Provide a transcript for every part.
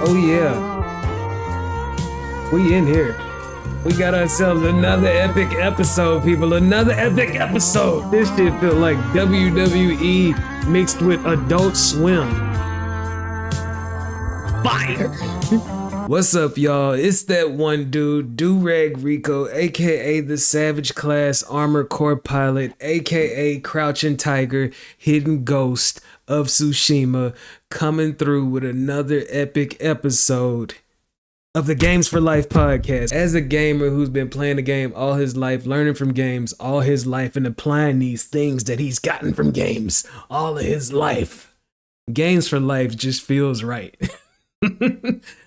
Oh yeah, we in here. We got ourselves another epic episode, people. Another epic episode. This shit feel like WWE mixed with Adult Swim. Fire! What's up, y'all? It's that one dude, Durag Rico, aka the Savage Class Armor Corps Pilot, aka Crouching Tiger, Hidden Ghost of Tsushima, coming through with another epic episode of the Games for Life podcast. As a gamer who's been playing the game all his life, learning from games all his life, and applying these things that he's gotten from games all of his life, Games for Life just feels right.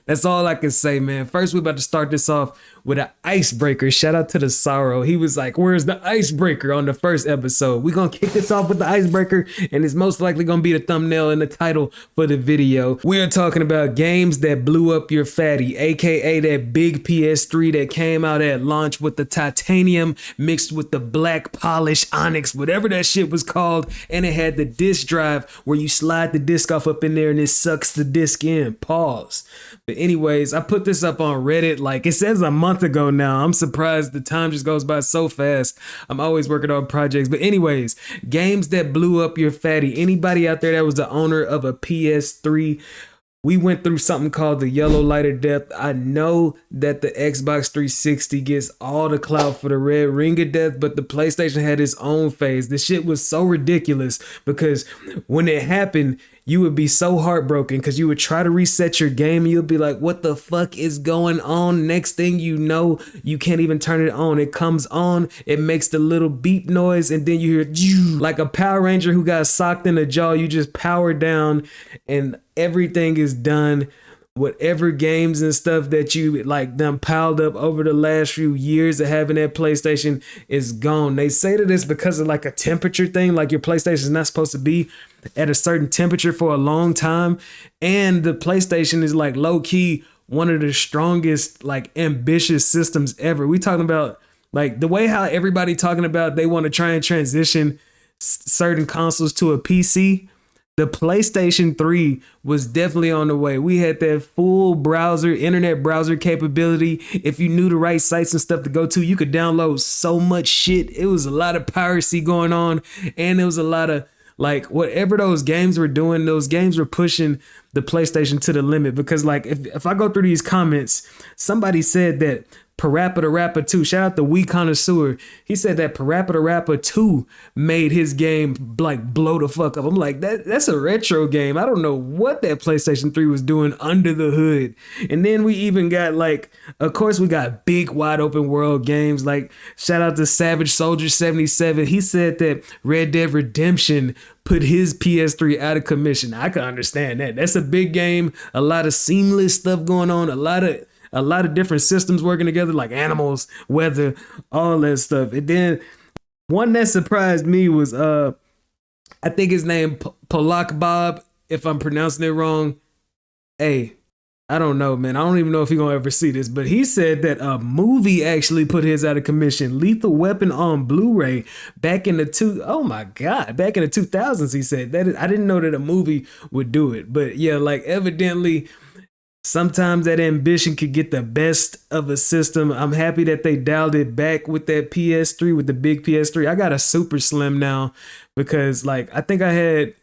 That's all I can say, man. First, we're about to start this off with an icebreaker. Shout out to the Sorrow. He was like, where's the icebreaker on the first episode? We're going to kick this off with the icebreaker, and it's most likely going to be the thumbnail and the title for the video. We're talking about games that blew up your fatty, aka that big PS3 that came out at launch with the titanium mixed with the black polish onyx, whatever that shit was called, and it had the disc drive where you slide the disc off up in there and it sucks the disc in. Pause. But anyways, I put this up on Reddit, like it says a month ago now. I'm surprised the time just goes by so fast. I'm always working on projects. But anyways, games that blew up your fatty. Anybody out there that was the owner of a PS3, we went through something called the yellow light of death. I know that the Xbox 360 gets all the clout for the red ring of death, but the PlayStation had its own phase. This shit was so ridiculous because when it happened, you would be so heartbroken because you would try to reset your game and you'll be like, what the fuck is going on? Next thing you know, you can't even turn it on. It comes on, it makes the little beep noise, and then you hear like a Power Ranger who got socked in the jaw. You just power down and everything is done. Whatever games and stuff that you like done piled up over the last few years of having that PlayStation is gone. They say that it's because of like a temperature thing, like your PlayStation is not supposed to be at a certain temperature for a long time. And the PlayStation is like low key one of the strongest, like ambitious systems ever. We talking about like the way how everybody talking about they want to try and transition certain consoles to a PC. The PlayStation 3 was definitely on the way. We had that full browser, internet browser capability. If you knew the right sites and stuff to go to, you could download so much shit. It was a lot of piracy going on, and there was a lot of like whatever those games were doing, those games were pushing the PlayStation to the limit. Because like if I go through these comments, somebody said that Parappa the Rapper 2, shout out to We Connoisseur, he said that Parappa the Rapper 2 made his game like blow the fuck up. I'm like, that's a retro game. I don't know what that PlayStation 3 was doing under the hood. And then we even got like, of course we got big wide open world games, like shout out to Savage Soldier 77. He said that Red Dead Redemption put his PS3 out of commission. I can understand that. That's a big game, a lot of seamless stuff going on, a lot of different systems working together, like animals, weather, all that stuff. And then one that surprised me was I think his name Polak Bob, if I'm pronouncing it wrong. Hey, I don't know, man. I don't even know if he's gonna ever see this, but he said that a movie actually put his out of commission. Lethal Weapon on Blu-ray back in the 2000s. He said that I didn't know that a movie would do it, but yeah, like evidently sometimes that ambition could get the best of a system. I'm happy that they dialed it back with that PS3, with the big PS3. I got a super slim now because like I think I had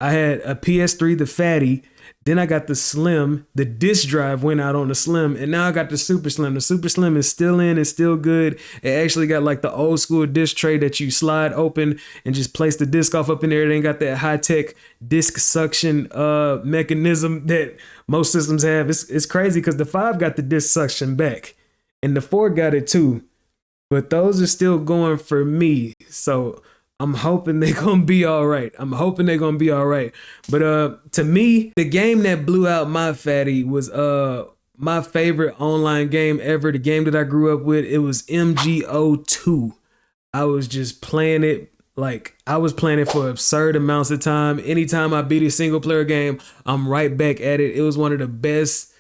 a PS3, the fatty, then I got the slim, the disc drive went out on the slim, and now I got the super slim. The super slim is still in, it's still good. It actually got like the old school disc tray that you slide open and just place the disc off up in there. It ain't got that high tech disc suction mechanism that most systems have. It's crazy because the 5 got the disc suction back and the 4 got it too, but those are still going for me. So I'm hoping they're going to be all right. But to me, the game that blew out my fatty was my favorite online game ever. The game that I grew up with, it was MGO2. I was just playing it. Like I was playing it for absurd amounts of time. Anytime I beat a single player game, I'm right back at it. It was one of the best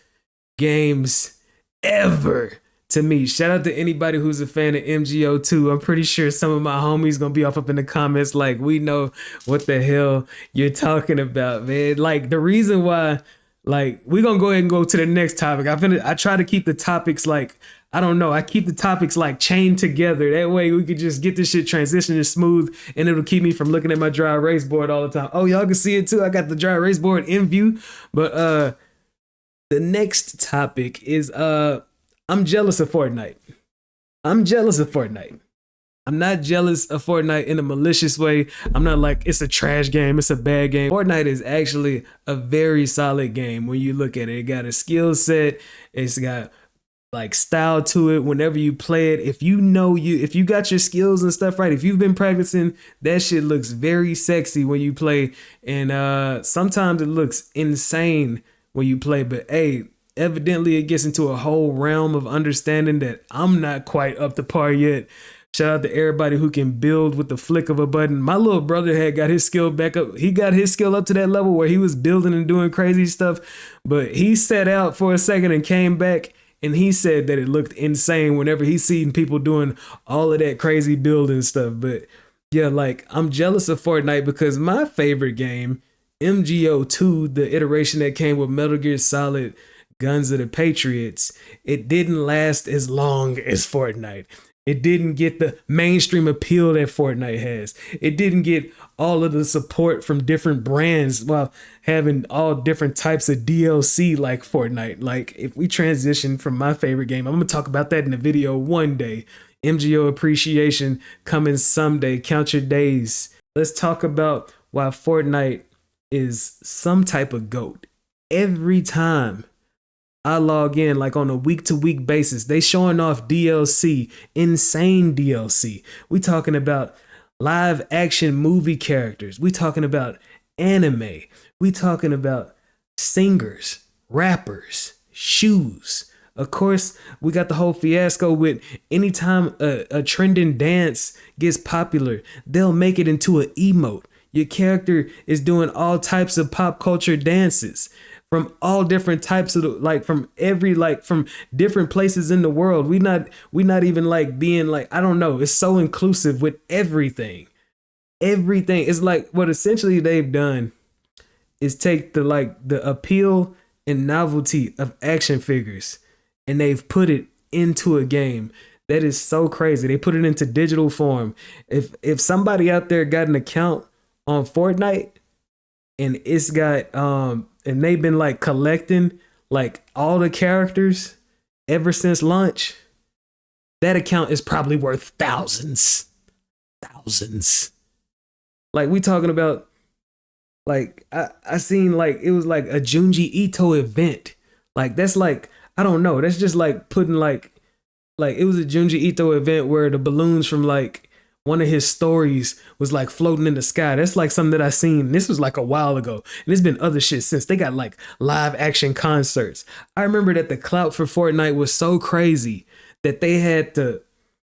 games ever. To me, shout out to anybody who's a fan of MGO2. I'm pretty sure some of my homies gonna be off up in the comments like, we know what the hell you're talking about, man. Like the reason why Like, we're gonna go ahead and go to the next topic. I try to keep the topics like, I don't know, I keep the topics like chained together. That way we could just get this shit transitioning smooth, and it'll keep me from looking at my dry erase board all the time. Oh, y'all can see it too. I got the dry erase board in view. But the next topic is I'm jealous of Fortnite. I'm jealous of Fortnite. I'm not jealous of Fortnite in a malicious way. I'm not like, it's a trash game, it's a bad game. Fortnite is actually a very solid game when you look at it. It got a skill set, it's got like style to it whenever you play it. If you got your skills and stuff right, if you've been practicing, that shit looks very sexy when you play. And sometimes it looks insane when you play, but hey, evidently it gets into a whole realm of understanding that I'm not quite up to par yet. Shout out to everybody who can build with the flick of a button. My little brother had got his skill back up. He got his skill up to that level where he was building and doing crazy stuff. But he sat out for a second and came back, and he said that it looked insane whenever he seen people doing all of that crazy building stuff. But yeah, like, I'm jealous of Fortnite because my favorite game, MGO2, the iteration that came with Metal Gear Solid Guns of the Patriots, it didn't last as long as Fortnite. It didn't get the mainstream appeal that Fortnite has. It didn't get all of the support from different brands while having all different types of DLC like Fortnite. Like, if we transition from my favorite game, I'm going to talk about that in a video one day. MGO appreciation coming someday. Count your days. Let's talk about why Fortnite is some type of GOAT. Every time I log in, like on a week-to-week basis, they showing off DLC, insane DLC. We talking about live action movie characters. We talking about anime. We talking about singers, rappers, shoes. Of course, we got the whole fiasco with anytime a trending dance gets popular, they'll make it into an emote. Your character is doing all types of pop culture dances from all different types of, like, from different places in the world. We not even like being like, I don't know, it's so inclusive with everything. Everything is like, what essentially they've done is take the appeal and novelty of action figures, and they've put it into a game. That is so crazy. They put it into digital form. If somebody out there got an account on Fortnite and it's got and they've been like collecting like all the characters ever since launch, that account is probably worth thousands. Like, we talking about, like, I seen, like, it was like a Junji Ito event. Like, that's like, I don't know, that's just like putting like it was a Junji Ito event where the balloons from like one of his stories was like floating in the sky. That's like something that I seen. This was like a while ago. And there's been other shit since. They got like live action concerts. I remember that the clout for Fortnite was so crazy that they had to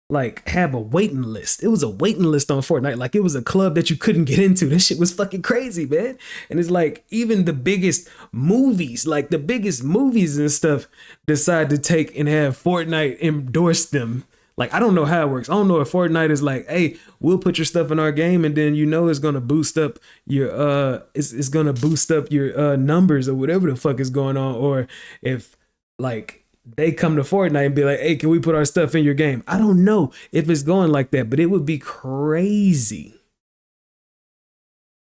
like have a waiting list. It was a waiting list on Fortnite. Like, it was a club that you couldn't get into. That shit was fucking crazy, man. And it's like, even the biggest movies, like the biggest movies and stuff, decide to take and have Fortnite endorse them. Like, I don't know how it works. I don't know if Fortnite is like, hey, we'll put your stuff in our game, and then it's gonna boost up your it's gonna boost up your numbers or whatever the fuck is going on, or if like they come to Fortnite and be like, hey, can we put our stuff in your game? I don't know if it's going like that, but it would be crazy.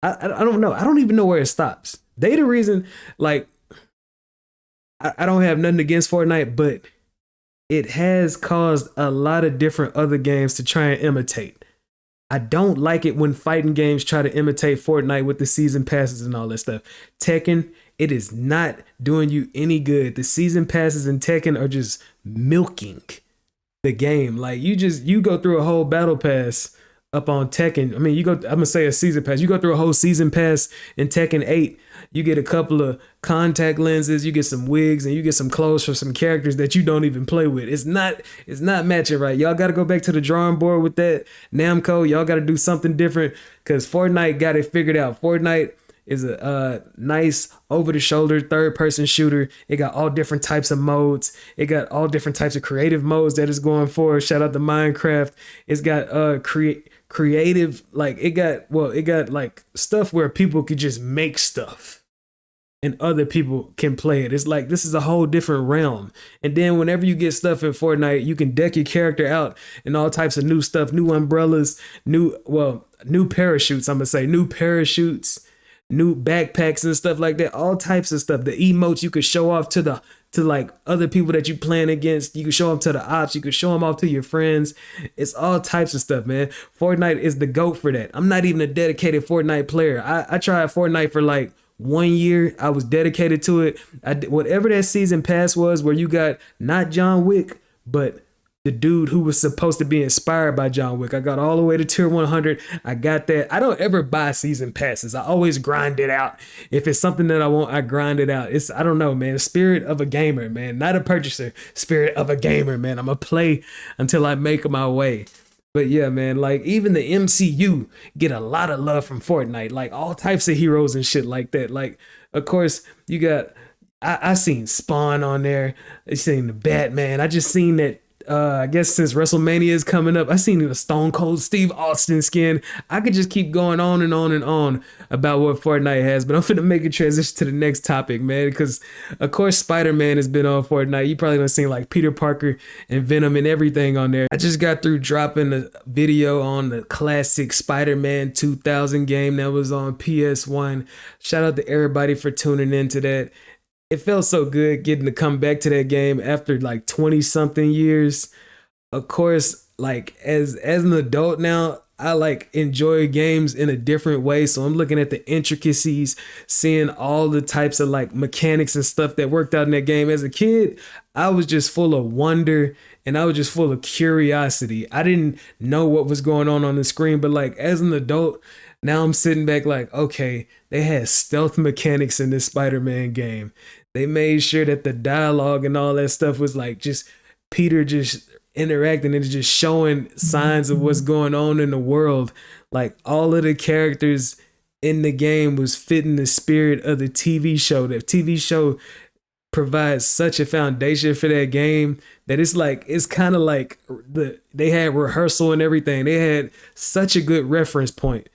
I don't know. I don't even know where it stops. They the reason, like, I don't have nothing against Fortnite, but it has caused a lot of different other games to try and imitate. I don't like it when fighting games try to imitate Fortnite with the season passes and all that stuff. Tekken, it is not doing you any good. The season passes in Tekken are just milking the game. Like, you go through a whole battle pass up on Tekken. I mean, I'm gonna say a season pass. You go through a whole season pass in Tekken 8. You get a couple of contact lenses, you get some wigs, and you get some clothes for some characters that you don't even play with. It's not matching right. Y'all got to go back to the drawing board with that. Namco, y'all got to do something different, because Fortnite got it figured out. Fortnite is a nice over-the-shoulder third-person shooter. It got all different types of modes. It got all different types of creative modes that it's going for. Shout out to Minecraft. It's got creative, like, it got like stuff where people could just make stuff. and other people can play it. It's like this is a whole different realm. And then whenever you get stuff in Fortnite, you can deck your character out and all types of new stuff, new umbrellas, new parachutes. I'm gonna say new parachutes, new backpacks and stuff like that. All types of stuff. The emotes you could show off to like other people that you playing against. You can show them to the ops. You can show them off to your friends. It's all types of stuff, man. Fortnite is the GOAT for that. I'm not even a dedicated Fortnite player. I tried Fortnite for like 1 year. I was dedicated to it. Whatever that season pass was, where you got not John Wick, but the dude who was supposed to be inspired by John Wick. I got all the way to tier 100. I got that. I don't ever buy season passes. I always grind it out. If it's something that I want, I grind it out. I don't know, man. Spirit of a gamer, man. Not a purchaser. Spirit of a gamer, man. I'm going to play until I make my way. But yeah, man, like even the MCU get a lot of love from Fortnite. Like all types of heroes and shit like that. Like, of course, you got, I seen Spawn on there. I seen the Batman. I just seen that. I guess since WrestleMania is coming up, I seen a Stone Cold Steve Austin skin. I could just keep going on and on and on about what Fortnite has, but I'm finna make a transition to the next topic, man, because of course Spider-Man has been on Fortnite. You probably done seen like Peter Parker and Venom and everything on there. I just got through dropping a video on the classic Spider-Man 2000 game that was on PS1. Shout out to everybody for tuning into that. It felt so good getting to come back to that game after like 20 something years. Of course, like as an adult now, I like enjoy games in a different way. So I'm looking at the intricacies, seeing all the types of like mechanics and stuff that worked out in that game. As a kid, I was just full of wonder and I was just full of curiosity. I didn't know what was going on the screen, but like as an adult, now I'm sitting back like, okay, they had stealth mechanics in this Spider-Man game. They made sure that the dialogue and all that stuff was like just Peter just interacting and just showing signs of what's going on in the world. Like all of the characters in the game was fitting the spirit of the TV show. The TV show provides such a foundation for that game that it's kind of like they had rehearsal and everything. They had such a good reference point.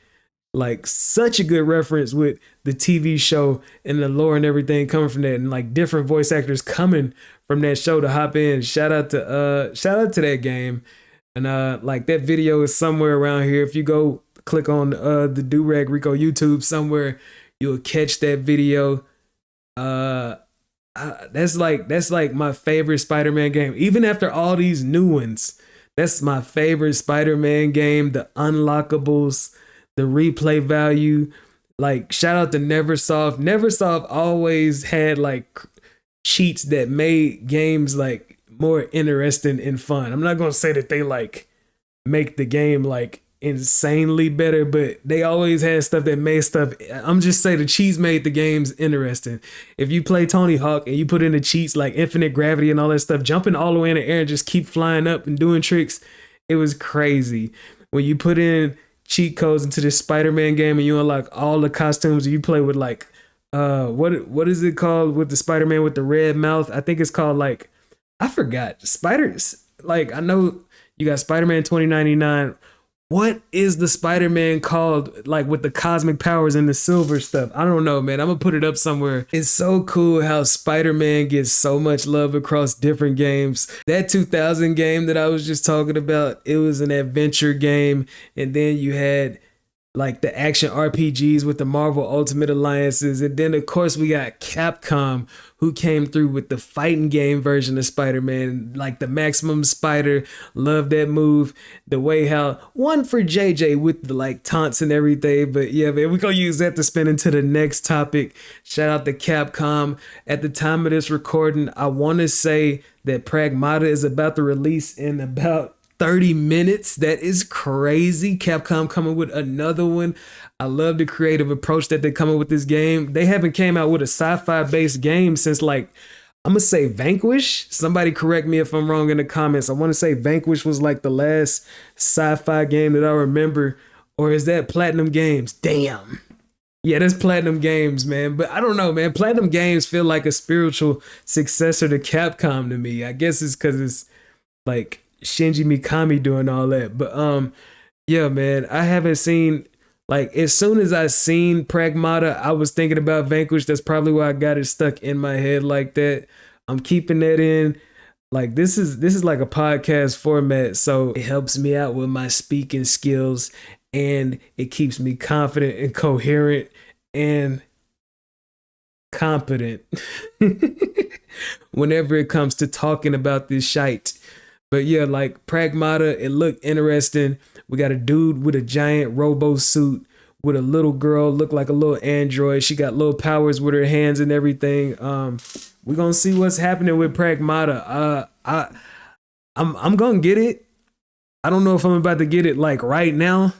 Like such a good reference with the TV show and the lore and everything coming from that, and like different voice actors coming from that show to hop in. Shout out to that game. And like that video is somewhere around here. If you go click on the Durag Rico YouTube somewhere, you'll catch that video. That's like my favorite Spider-Man game. Even after all these new ones, that's my favorite Spider-Man game. The unlockables, the replay value. Like shout out to Neversoft. Neversoft always had like cheats that made games like more interesting and fun. I'm not gonna say that they like make the game like insanely better, but they always had stuff that made stuff. I'm just saying the cheats made the games interesting. If you play Tony Hawk and you put in the cheats like infinite gravity and all that stuff, jumping all the way in the air and just keep flying up and doing tricks, it was crazy. When you put in cheat codes into this Spider-Man game and you unlock all the costumes, you play with like what is it called with the Spider-Man with the red mouth? I think it's called like, I forgot. Spiders, like I know you got Spider-Man 2099. What is the Spider-Man called like with the cosmic powers and the silver stuff? I don't know, man. I'm gonna put it up somewhere. It's so cool how Spider-Man gets so much love across different games. That 2000 game that I was just talking about, it was an adventure game. And then you had like the action RPGs with the Marvel Ultimate Alliances. And then of course we got Capcom, who came through with the fighting game version of Spider-Man, like the Maximum Spider. Love that move. The way how one for JJ with the like taunts and everything. But yeah, man, we're gonna use that to spin into the next topic. Shout out to Capcom. At the time of this recording, I want to say that Pragmata is about to release in about 30 minutes. That is crazy. Capcom coming with another one. I love the creative approach that they're coming with this game. They haven't came out with a sci-fi based game since like, I'm gonna say Vanquish. Somebody correct me if I'm wrong in the comments. I want to say Vanquish was like the last sci-fi game that I remember. Or is that Platinum Games? Damn. Yeah, that's Platinum Games, man. But I don't know, man. Platinum Games feel like a spiritual successor to Capcom to me. I guess it's because it's like Shinji Mikami doing all that. But yeah, man, I haven't seen Like as soon as I seen Pragmata, I was thinking about Vanquish. That's probably why I got it stuck in my head like that. I'm keeping that in. Like this is like a podcast format, so it helps me out with my speaking skills and it keeps me confident and coherent and competent whenever it comes to talking about this shite. But yeah, like Pragmata, it looked interesting. We got a dude with a giant robo suit with a little girl, look like a little android. She got little powers with her hands and everything. We're gonna see what's happening with Pragmata. I'm gonna get it. I don't know if I'm about to get it like right now,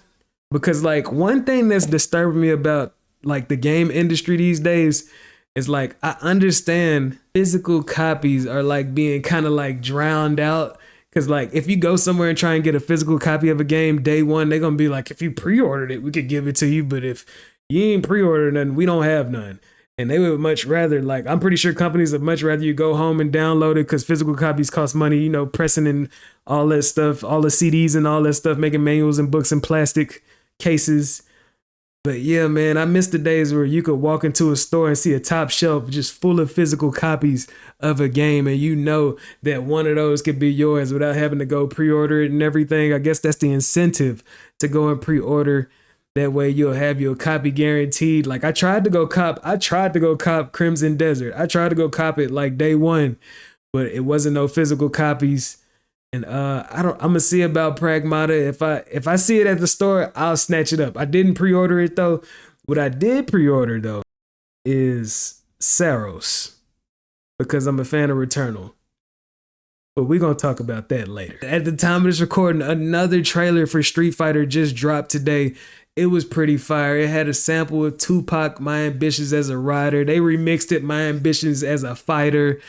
because like one thing that's disturbing me about like the game industry these days is like I understand physical copies are like being kind of like drowned out. Cause like if you go somewhere and try and get a physical copy of a game day one, they're gonna be like, if you pre-ordered it, we could give it to you. But if you ain't pre-ordered none, we don't have none. And they would much rather, like, I'm pretty sure companies would much rather you go home and download it because physical copies cost money, you know, pressing and all that stuff, all the CDs and all that stuff, making manuals and books in plastic cases. But yeah, man, I miss the days where you could walk into a store and see a top shelf just full of physical copies of a game. And you know that one of those could be yours without having to go pre-order it and everything. I guess that's the incentive to go and pre-order. That way you'll have your copy guaranteed. Like I tried to go cop Crimson Desert. I tried to go cop it like day one, but it wasn't no physical copies. And I'm gonna see about Pragmata. If I see it at the store, I'll snatch it up. I didn't pre-order it though. What I did pre-order though is Saros, because I'm a fan of Returnal. But we're gonna talk about that later. At the time of this recording, another trailer for Street Fighter just dropped today. It was pretty fire. It had a sample of Tupac, My Ambitions as a Rider. They remixed it, My Ambitions as a Fighter.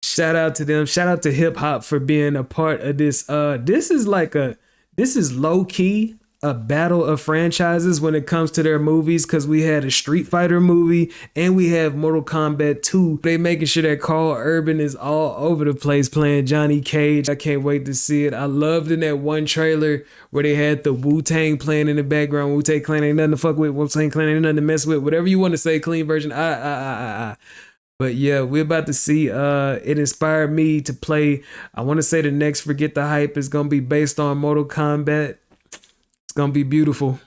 Shout out to them. Shout out to hip hop for being a part of this. This is low key a battle of franchises when it comes to their movies, because we had a Street Fighter movie and we have Mortal Kombat 2. They making sure that Carl Urban is all over the place playing Johnny Cage. I can't wait to see it. I loved in that one trailer where they had the Wu-Tang playing in the background. Wu-Tang Clan ain't nothing to fuck with. Wu-Tang Clan ain't nothing to mess with. Whatever you want to say, clean version. But yeah, we're about to see. It inspired me to play. I want to say the next Forget the Hype is going to be based on Mortal Kombat. It's going to be beautiful.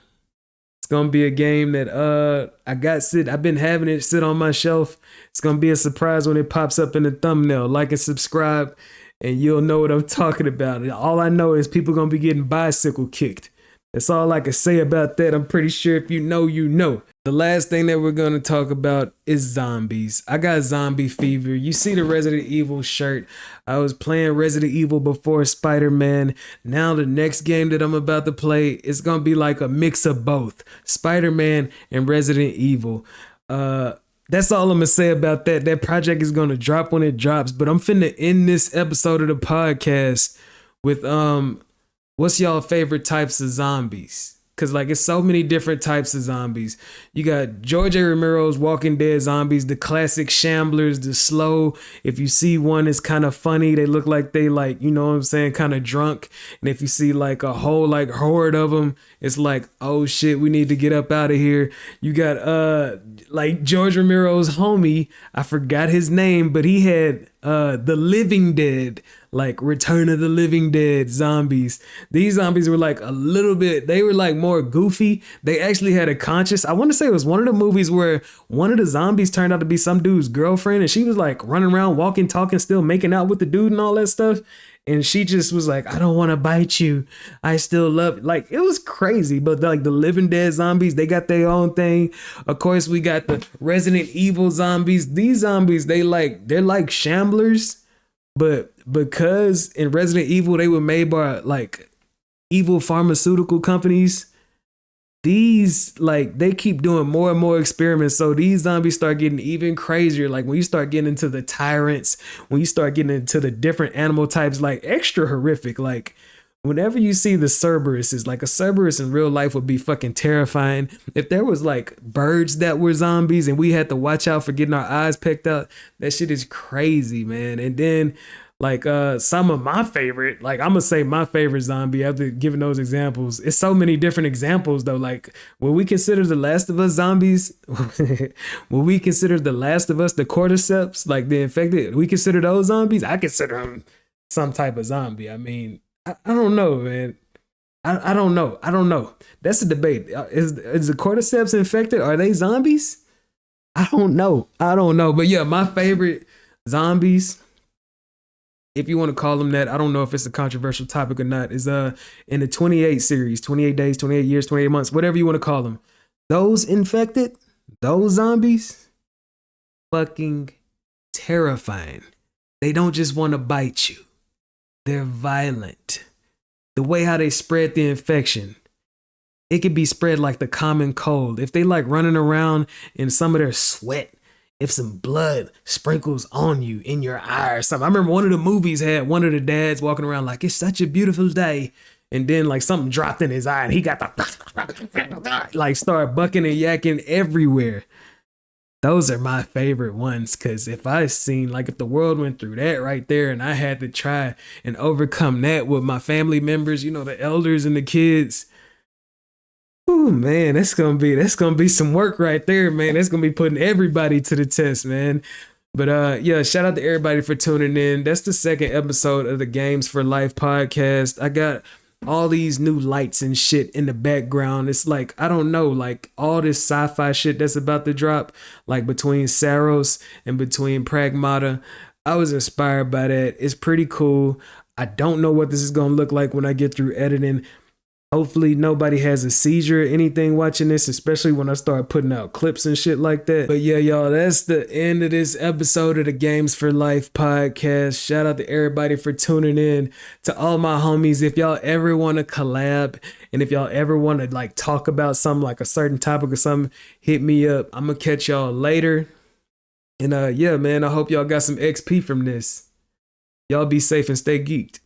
It's going to be a game that I've been having it sit on my shelf. It's going to be a surprise when it pops up in the thumbnail. Like and subscribe and you'll know what I'm talking about. And all I know is people going to be getting bicycle kicked. That's all I can say about that. I'm pretty sure if you know, you know. The last thing that we're going to talk about is zombies. I got zombie fever. You see the Resident Evil shirt. I was playing Resident Evil before Spider-Man. Now the next game that I'm about to play is going to be like a mix of both. Spider-Man and Resident Evil. That's all I'm going to say about that. That project is going to drop when it drops. But I'm finna end this episode of the podcast with what's y'all favorite types of zombies? Because, like, it's so many different types of zombies. You got George A. Romero's Walking Dead zombies, the classic shamblers, the slow. If you see one, it's kind of funny. They look like they, like, you know what I'm saying, kind of drunk. And if you see, like, a whole, like, horde of them, it's like, oh, shit, we need to get up out of here. You got, like, George Romero's homie. I forgot his name, but he had the Living Dead, like Return of the Living Dead zombies. These zombies were like a little bit, they were like more goofy. They actually had a conscience. I want to say it was one of the movies where one of the zombies turned out to be some dude's girlfriend, and she was like running around, walking, talking, still making out with the dude and all that stuff. And she just was like, I don't want to bite you. I still love it. Like, it was crazy. But like the Living Dead zombies, they got their own thing. Of course, we got the Resident Evil zombies. These zombies, they're like shamblers. But because in Resident Evil, they were made by like evil pharmaceutical companies, these, like, they keep doing more and more experiments. So these zombies start getting even crazier. Like when you start getting into the tyrants, when you start getting into the different animal types, like extra horrific. Like whenever you see the Cerberuses, like a Cerberus in real life would be fucking terrifying. If there was like birds that were zombies and we had to watch out for getting our eyes pecked out, that shit is crazy, man. And then Like some of my favorite, like I'm gonna say my favorite zombie after giving those examples. It's so many different examples though. Like when we consider the Last of Us zombies, when we consider the Last of Us, the cordyceps, like the infected, we consider those zombies. I consider them some type of zombie. I mean, I don't know, man. I don't know. I don't know. That's a debate. Is the cordyceps infected? Are they zombies? I don't know. I don't know. But yeah, my favorite zombies, if you want to call them that, I don't know if it's a controversial topic or not, is in the 28 series, 28 days, 28 years, 28 months, whatever you want to call them. Those infected, those zombies, fucking terrifying. They don't just want to bite you. They're violent. The way how they spread the infection, it could be spread like the common cold. If they like running around in some of their sweat, if some blood sprinkles on you in your eye or something. I remember one of the movies had one of the dads walking around like, it's such a beautiful day. And then like something dropped in his eye and he got the like start bucking and yakking everywhere. Those are my favorite ones. Cause if if the world went through that right there and I had to try and overcome that with my family members, you know, the elders and the kids. Oh man, that's gonna be some work right there, man. That's gonna be putting everybody to the test, man. But yeah, shout out to everybody for tuning in. That's the second episode of the Games for Life podcast. I got all these new lights and shit in the background. It's like, I don't know, like all this sci-fi shit that's about to drop, like between Saros and between Pragmata. I was inspired by that. It's pretty cool. I don't know what this is gonna look like when I get through editing. Hopefully nobody has a seizure or anything watching this, especially when I start putting out clips and shit like that. But yeah, y'all, that's the end of this episode of the Games for Life podcast. Shout out to everybody for tuning in. To all my homies, if y'all ever want to collab and if y'all ever want to like talk about something like a certain topic or something, hit me up. I'm gonna catch y'all later. And yeah, man, I hope y'all got some XP from this. Y'all be safe and stay geeked.